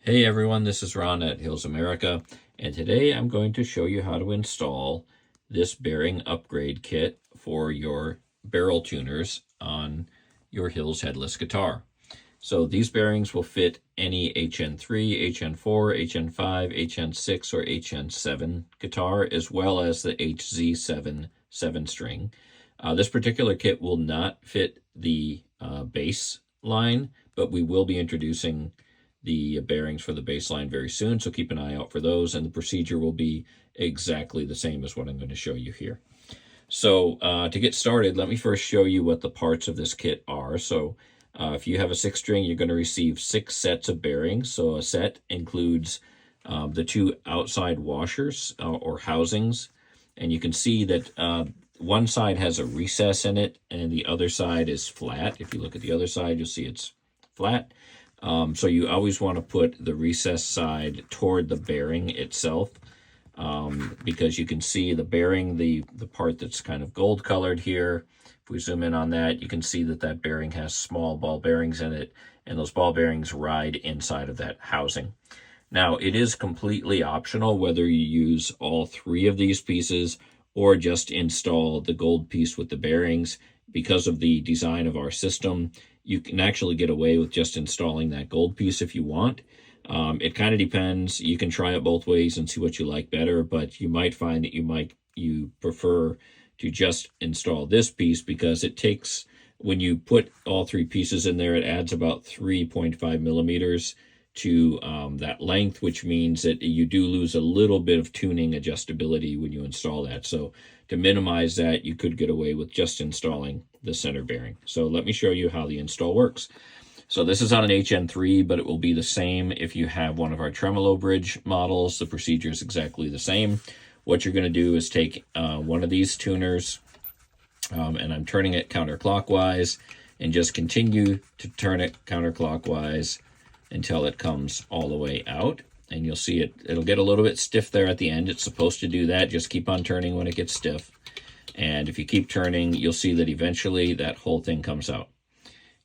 Hey everyone, this is Ron at HILS America, and today I'm going to show you how to install this bearing upgrade kit for your barrel tuners on your HILS headless guitar. So these bearings will fit any HN3, HN4, HN5, HN6, or HN7 guitar, as well as the HZ7 7-string. This particular kit will not fit the bass line, but we will be introducing the bearings for the bass line very soon, so keep an eye out for those, and the procedure will be exactly the same as what I'm going to show you here. So to get started, let me first show you what the parts of this kit are. So if you have a 6-string, you're going to receive 6 sets of bearings. So a set includes the 2 outside washers or housings, and you can see that one side has a recess in it and the other side is flat. If you look at the other side, you'll see it's flat. So you always want to put the recessed side toward the bearing itself, because you can see the bearing, the part that's kind of gold colored here. If we zoom in on that, you can see that that bearing has small ball bearings in it, and those ball bearings ride inside of that housing. Now, it is completely optional whether you use all 3 of these pieces or just install the gold piece with the bearings. Because of the design of our system, you can actually get away with just installing that gold piece if you want. It kind of depends. You can try it both ways and see what you like better, but you might find that you prefer to just install this piece, because it takes, when you put all 3 pieces in there, it adds about 3.5 millimeters to that length, which means that you do lose a little bit of tuning adjustability when you install that. So to minimize that, you could get away with just installing the center bearing. So let me show you how the install works. So this is on an HN3, but it will be the same if you have one of our tremolo bridge models. The procedure is exactly the same. What you're going to do is take one of these tuners, and I'm turning it counterclockwise, and just continue to turn it counterclockwise until it comes all the way out. And you'll see it'll get a little bit stiff there at the end. It's supposed to do that. Just keep on turning when it gets stiff. And if you keep turning, you'll see that eventually that whole thing comes out.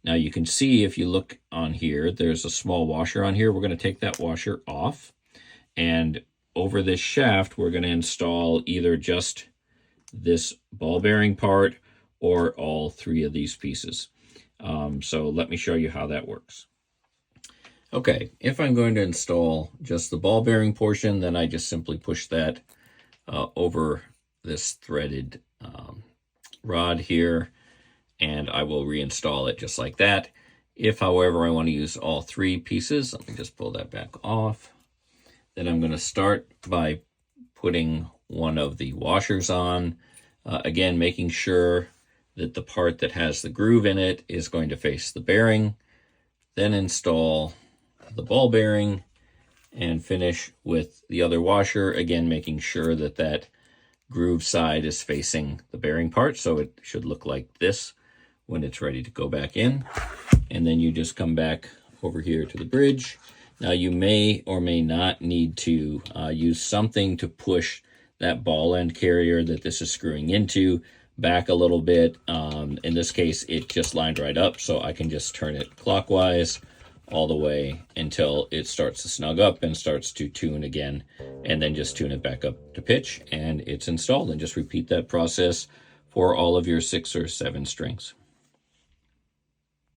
Now you can see, if you look on here, there's a small washer on here. We're going to take that washer off. And over this shaft, we're going to install either just this ball bearing part or all 3 of these pieces. So let me show you how that works. Okay, if I'm going to install just the ball bearing portion, then I just simply push that over this threaded rod here, and I will reinstall it just like that. If, however, I want to use all 3 pieces, let me just pull that back off. Then I'm going to start by putting one of the washers on, again, making sure that the part that has the groove in it is going to face the bearing. Then install the ball bearing and finish with the other washer, again making sure that that groove side is facing the bearing part, so it should look like this when it's ready to go back in. And then you just come back over here to the bridge. Now you may or may not need to use something to push that ball end carrier that this is screwing into back a little bit. In this case, it just lined right up, so I can just turn it clockwise all the way until it starts to snug up and starts to tune again, and then just tune it back up to pitch, and it's installed. And just repeat that process for all of your 6 or 7 strings.